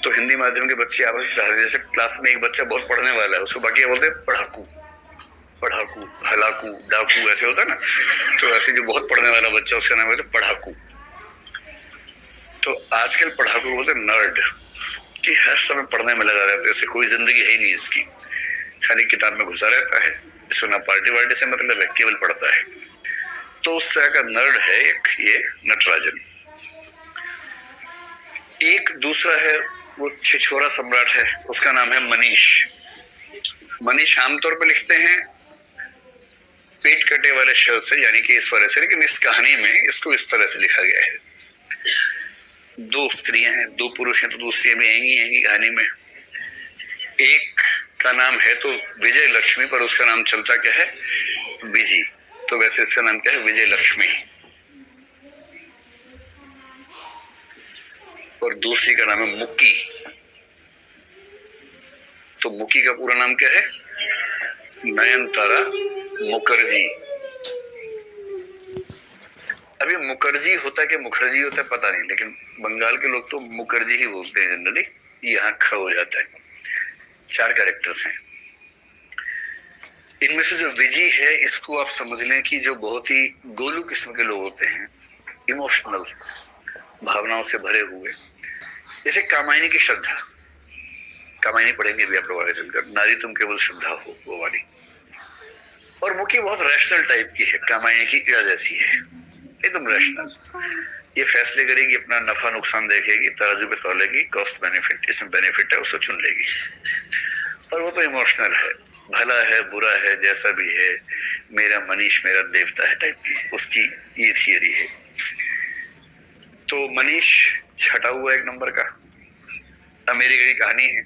तो हिंदी माध्यम के बच्चे आपस में, जैसे क्लास में एक बच्चा बहुत पढ़ने वाला है, उसको बाकी बोलते हैं पढ़ाकू, पढ़ाकू, हलाकू, डाकू, ऐसे होता है ना। तो ऐसे जो बहुत पढ़ने वाला बच्चा, उसका नाम है पढ़ाकू। तो आजकल पढ़ाकू बोलते नर्ड, कि हर समय पढ़ने में लगा रहता है, ऐसे कोई जिंदगी है ही नहीं इसकी, खाली किताब में घुसा रहता है, इसको ना पार्टी वार्टी से मतलब है, केवल पढ़ता है। तो उस तरह का नर्ड है एक ये नटराजन। एक दूसरा है वो छिछोरा सम्राट है, उसका नाम है मनीष। मनीष आमतौर पर लिखते हैं पेट कटे वाले शब्द से, यानी कि इस वजह से, लेकिन इस कहानी में इसको इस तरह से लिखा गया है। दो स्त्रियां हैं, दो पुरुष हैं, तो दूसरियां भी आएंगी कहानी में। एक का नाम है तो विजय लक्ष्मी, पर उसका नाम चलता क्या है, विजी, तो वैसे इसका नाम क्या है, विजय लक्ष्मी। और दूसरी का नाम है मुक्की। तो मुक्की का पूरा नाम क्या है, नयनतारा मुखर्जी। अब ये मुखर्जी होता है कि मुखर्जी होता है पता नहीं, लेकिन बंगाल के लोग तो मुखर्जी ही बोलते हैं जनरली, यहाँ ख हो जाता है। 4 कैरेक्टर्स हैं। इनमें से जो विजी है, इसको आप समझ लें कि जो बहुत ही गोलू किस्म के लोग होते हैं, इमोशनल, भावनाओं से भरे हुए, जैसे कामायनी की श्रद्धा, कामायनी पढ़ेंगे भी आप लोग आगे चलकर, नारी तुम केवल श्रद्धा हो, वो वाली। और मुखी बहुत रैशनल टाइप की है, कामायनी की इड़ा जैसी है, एकदम रैशनल। ये फैसले करेगी, अपना नफा नुकसान देखेगी, तराजू पे तौलेगी, कॉस्ट बेनिफिट, इसमें बेनिफिट है उसको चुन लेगी। और वो तो इमोशनल है, भला है बुरा है जैसा भी है, मेरा मनीष मेरा देवता है टाइप की, उसकी ये थियरी है। तो मनीष छटा हुआ एक नंबर का, अमेरिका की कहानी है।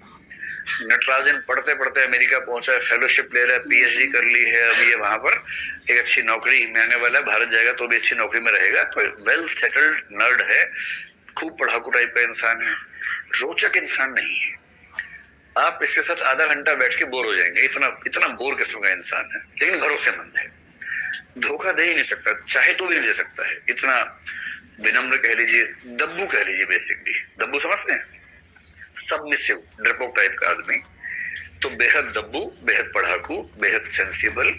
नटराजन पढ़ते पढ़ते अमेरिका पहुंचा है, फेलोशिप ले रहा है, पीएचडी कर ली है, अब ये वहां पर एक अच्छी नौकरी में आने वाला है, भारत जाएगा तो भी अच्छी नौकरी में रहेगा। तो वेल सेटल्ड नर्ड है, खूब पढ़ाकू टाइप का इंसान है, रोचक इंसान नहीं है। आप इसके साथ आधा घंटा बैठ के बोर हो जाएंगे, इतना इतना बोर किस्म का इंसान है, लेकिन भरोसेमंद है, धोखा दे ही नहीं सकता, चाहे तो भी नहीं दे सकता है, इतना विनम्र कह लीजिए, दब्बू कह लीजिए, बेसिकली दब्बू समझते हैं, सबमिसिव, डरपोक टाइप का आदमी। तो बेहद दब्बू, बेहद पढ़ाकू, बेहद सेंसिबल,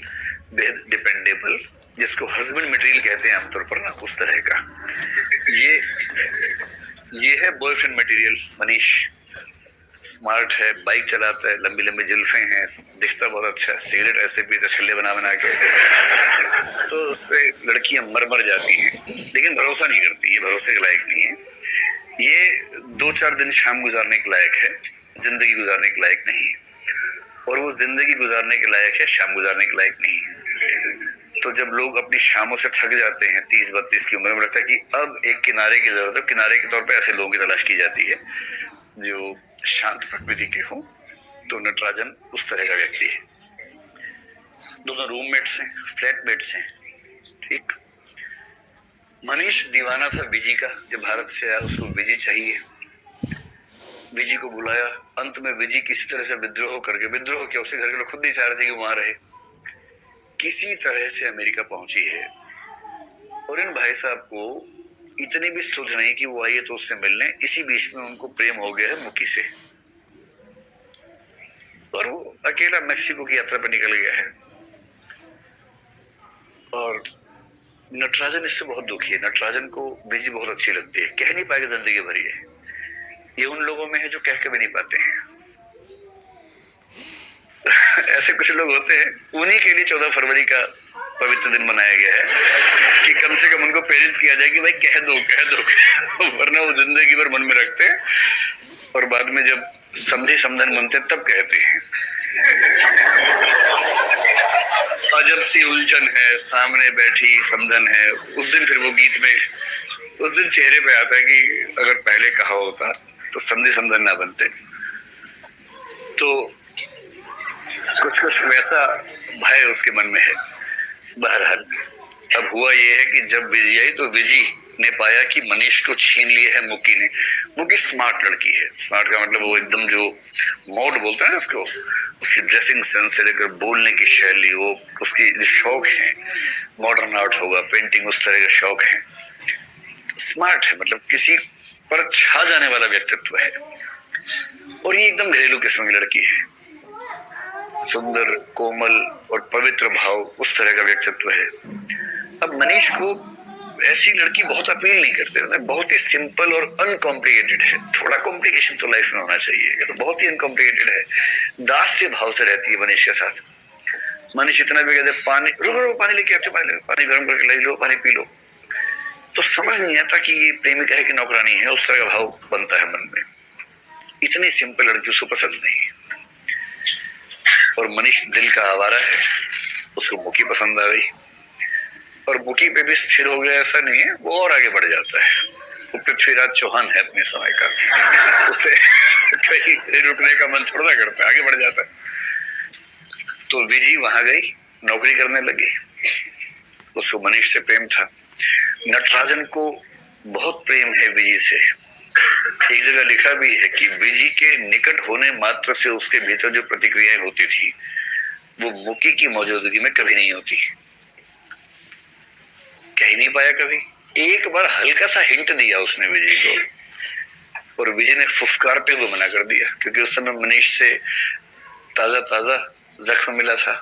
बेहद डिपेंडेबल, जिसको हस्बैंड मटेरियल कहते हैं आमतौर पर ना, उस तरह का ये है बॉयफ्रेंड मटेरियल मनीष। स्मार्ट है, बाइक चलाता है, लंबी लंबी जुल्फे हैं, दिखता बहुत अच्छा है, सिगरेट ऐसे पीता छल्ले बना बना के, तो उससे लड़कियां मर मर जाती हैं, लेकिन भरोसा नहीं करती, ये भरोसे के लायक नहीं है। ये 2-4 दिन शाम गुजारने के लायक है, जिंदगी गुजारने के लायक नहीं है। और वो जिंदगी गुजारने के लायक है, शाम गुजारने के लायक नहीं है। तो जब लोग अपनी शामों से थक जाते हैं 30-32 की उम्र में, लगता है कि अब एक किनारे की जरूरत है, किनारे के तौर पे ऐसे लोगों की तलाश की जाती है जो शांत प्रकृति के हो। तो नटराजन उस तरह का व्यक्ति है। दोनों रूममेट्स हैं, फ्लैटमेट्स हैं, ठीक। मनीष दीवाना था विजी का, जब भारत से आया उसको विजी चाहिए, विजी को बुलाया। अंत में विजी किसी तरह से विद्रोह करके, विद्रोह क्या, उसके घर के लोग खुद नहीं चाह रहे थे कि वहां रहे, किसी तरह से अमेरिका पहुंची है। और इन भाई साहब को इतनी भी सुध नहीं कि वो आइए तो उससे मिलने, इसी बीच में उनको प्रेम हो गया है मुक्की से, और वो अकेला मैक्सिको की यात्रा पर निकल गया है। और नटराजन इससे बहुत दुखी है, नटराजन को विजी बहुत अच्छी लगती है, कह नहीं पाएगा जिंदगी भर ये उन लोगों में है जो कह के भी नहीं पाते हैं। ऐसे कुछ लोग होते हैं, उन्हीं के लिए 14 फरवरी का पवित्र दिन मनाया गया है कि कम से कम उनको प्रेरित किया जाए कि भाई कह दो वरना वो जिंदगी भर मन में रखते हैं, और बाद में जब संधि समधन बनते तब कहते हैं अजब सी उलझन है, सामने बैठी समधन है। उस दिन फिर वो गीत में, उस दिन चेहरे पे आता है कि अगर पहले कहा होता तो संधि समधन ना बनते। तो कुछ कुछ वैसा भय उसके मन में है। बहरहाल अब हुआ ये है कि जब विजी आई तो विजी ने पाया कि मनीष को छीन लिए है मुक्की ने। मुक्की स्मार्ट लड़की है, स्मार्ट का मतलब वो एकदम जो मॉड बोलते हैं उसको, उसकी ड्रेसिंग सेंस से लेकर बोलने की शैली, वो उसकी जो शौक है, मॉडर्न आर्ट होगा, पेंटिंग, उस तरह के शौक है, स्मार्ट है, मतलब किसी पर छा जाने वाला व्यक्तित्व है। और ये एकदम घरेलू किस्म की लड़की है, सुंदर, कोमल और पवित्र भाव उस तरह का व्यक्तित्व है। अब मनीष को ऐसी लड़की बहुत अपील नहीं करते, बहुत ही सिंपल और अनकॉम्प्लिकेटेड है। थोड़ा कॉम्प्लिकेशन तो लाइफ में होना चाहिए, ये तो बहुत ही अनकॉम्प्लिकेटेड है। दास्य भाव से रहती है मनीष के साथ। मनीष इतना भी कहते पानी, रुको पानी लेके आते, पानी गर्म करके ला लो, पानी पी लो, तो समझ नहीं आता कि ये प्रेमिका है कि नौकरानी है। उस तरह का भाव बनता है मन में। इतनी सिंपल लड़की उसको पसंद नहीं है। और मनीष दिल का आवारा है, उसको मुकी पसंद आ गई और मुकी पे भी स्थिर हो गया ऐसा नहीं है, वो और आगे बढ़ जाता है। वो पृथ्वीराज चौहान है अपने समय का, उसे कहीं रुकने का मन थोड़ा करता है, आगे बढ़ जाता है। तो विजी वहां गई, नौकरी करने लगी। उसको मनीष से प्रेम था। नटराजन को बहुत प्रेम है विजी से। एक जगह लिखा भी है कि विजी के निकट होने मात्र से उसके भीतर जो प्रतिक्रियाएं होती थी वो मुकी की मौजूदगी में कभी नहीं होती। कह ही नहीं पाया कभी। एक बार हल्का सा हिंट दिया उसने विजी को और विजी ने फुफकारते हुए मना कर दिया, क्योंकि उस समय मनीष से ताजा ताजा जख्म मिला था,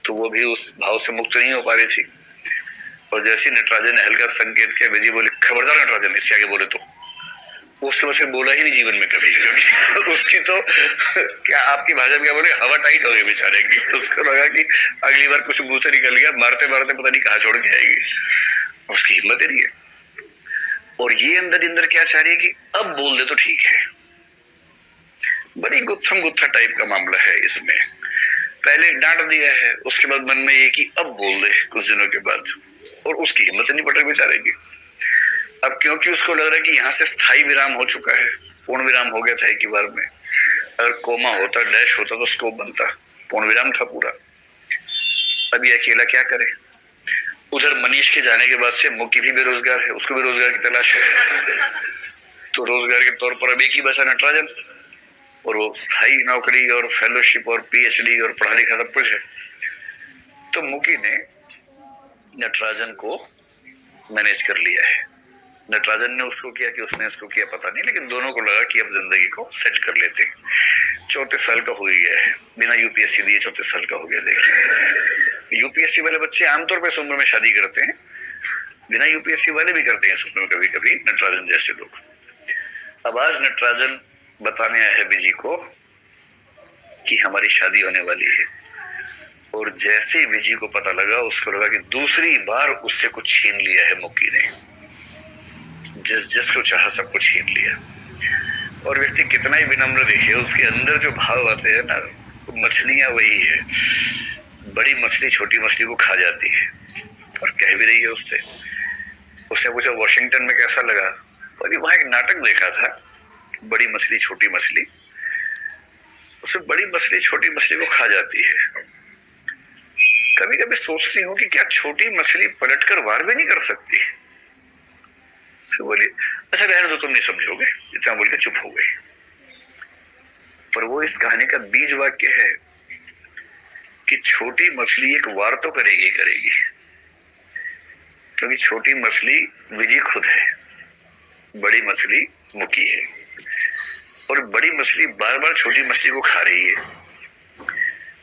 तो वो भी उस भाव से मुक्त नहीं हो पा रही थी। और जैसे नटराजन ने हल्का संकेत किया, विजी बोले खबरदार नटराजन, इससे आगे बोले तो। उसके बाद फिर बोला ही नहीं जीवन में कभी, क्योंकि उसकी तो क्या आपकी भाषा में क्या बोले, हवा टाइट हो गई बेचारे की। उसको लगा कि अगली बार कुछ मुंह से निकल गया, मारते मारते पता नहीं कहाँ छोड़ के आएगी। उसकी हिम्मत ही नहीं है। और ये अंदर अंदर क्या चाह रही है कि अब बोल दे तो ठीक है। बड़ी गुत्थम गुत्था टाइप का मामला है इसमें। पहले डांट दिया है, उसके बाद मन में ये कि अब बोल दे कुछ दिनों के बाद, और उसकी हिम्मत नहीं पड़ रही बेचारे की। अब क्योंकि उसको लग रहा है कि यहाँ से स्थायी विराम हो चुका है, पूर्ण विराम हो गया था एक ही बार में। अगर कोमा होता, डैश होता तो स्कोप बनता, पूर्ण विराम था पूरा। अब ये अकेला क्या करे। उधर मनीष के जाने के बाद से मुक्की भी बेरोजगार है, उसको भी रोजगार की तलाश है। तो रोजगार के तौर पर अब एक ही बचा नटराजन, और वो स्थायी नौकरी और फेलोशिप और पीएचडी और पढ़ा लिखा सब कुछ है। तो मुकी ने नटराजन को मैनेज कर लिया है। नटराजन ने उसको किया कि उसने इसको किया पता नहीं, लेकिन दोनों को लगा कि अब जिंदगी को सेट कर लेते। 34 साल का हो ही गया है, बिना यूपीएससी दिए 34 साल का हो गया। देखिए, यूपीएससी वाले बच्चे आमतौर पर इस उम्र में शादी करते हैं, बिना यूपीएससी वाले भी करते हैं इस उम्र में कभी कभी, नटराजन जैसे लोग। अब आज नटराजन बताने आया है विजी को कि हमारी शादी होने वाली है। और जैसे ही विजी को पता लगा, उसको लगा कि दूसरी बार उससे कुछ छीन लिया है मुक्की ने। जिसको चाहा सब कुछ छीन लिया। और व्यक्ति कितना ही विनम्र देखे, उसके अंदर जो भाव आते हैं ना, मछलियां वही है। बड़ी मछली छोटी मछली को खा जाती है, और कह भी रही है उससे। उसने पूछा वॉशिंगटन में कैसा लगा, और वहां एक नाटक देखा था, बड़ी मछली छोटी मछली। उसमें बड़ी मछली छोटी मछली को खा जाती है। कभी कभी सोचती हूँ कि क्या छोटी मछली पलटकर वार भी नहीं कर सकती। फिर बोली अच्छा रहने दो, तुम नहीं समझोगे, इतना बोल के चुप हो गई। पर वो इस कहानी का बीज वाक्य है कि छोटी मछली एक वार तो करेगी करेगी, क्योंकि छोटी मछली विजी खुद है, बड़ी मछली मुकी है। और बड़ी मछली बार बार छोटी मछली को खा रही है।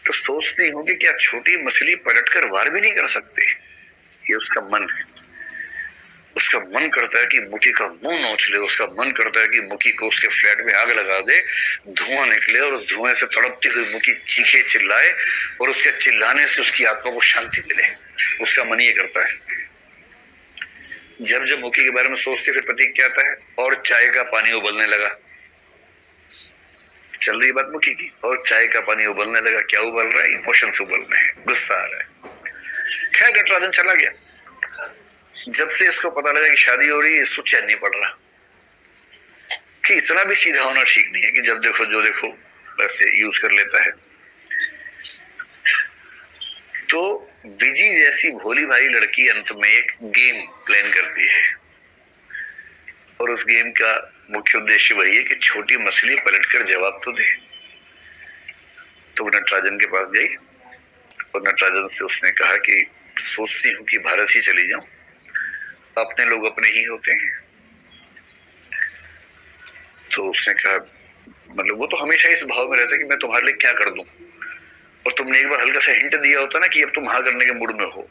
तो सोचती हूँ कि क्या छोटी मछली पलटकर वार भी नहीं कर सकती। ये उसका मन है। उसका मन करता है कि मुकी का मुंह नोच ले, उसका मन करता है कि मुकी को उसके फ्लैट में आग लगा दे, धुआं निकले और उस धुएं से तड़पती हुई मुकी चीखे चिल्लाए, और उसके चिल्लाने से उसकी आत्मा को शांति मिले। उसका मन ये करता है। जब जब मुकी के बारे में सोचती फिर प्रतीक क्या आता है, और चाय का पानी उबलने लगा। चल रही बात मुकी की, और चाय का पानी उबलने लगा। क्या उबल रहा है? इमोशंस उबल रहे हैं, गुस्सा आ रहा है। खैर नटराजन चला गया। जब से इसको पता लगा कि शादी हो रही है, इसको चैन नहीं पड़ रहा कि इतना भी सीधा होना ठीक नहीं है कि जब देखो जो देखो वैसे यूज कर लेता है। तो विजी जैसी भोली भाली लड़की अंत में एक गेम प्लान करती है, और उस गेम का मुख्य उद्देश्य वही है कि छोटी मछली पलटकर जवाब तो दे। तो वो नटराजन के पास गई और नटराजन से उसने कहा कि सोचती हूँ कि भारत ही चली जाऊं, अपने लोग अपने ही होते हैं। तो उसने कहा, मतलब वो तो हमेशा इस भाव में रहता है कि मैं तुम्हारे लिए क्या कर दूं, और तुमने एक बार हल्का सा हिंट दिया होता ना कि अब तुम हाँ करने के मूड में हो,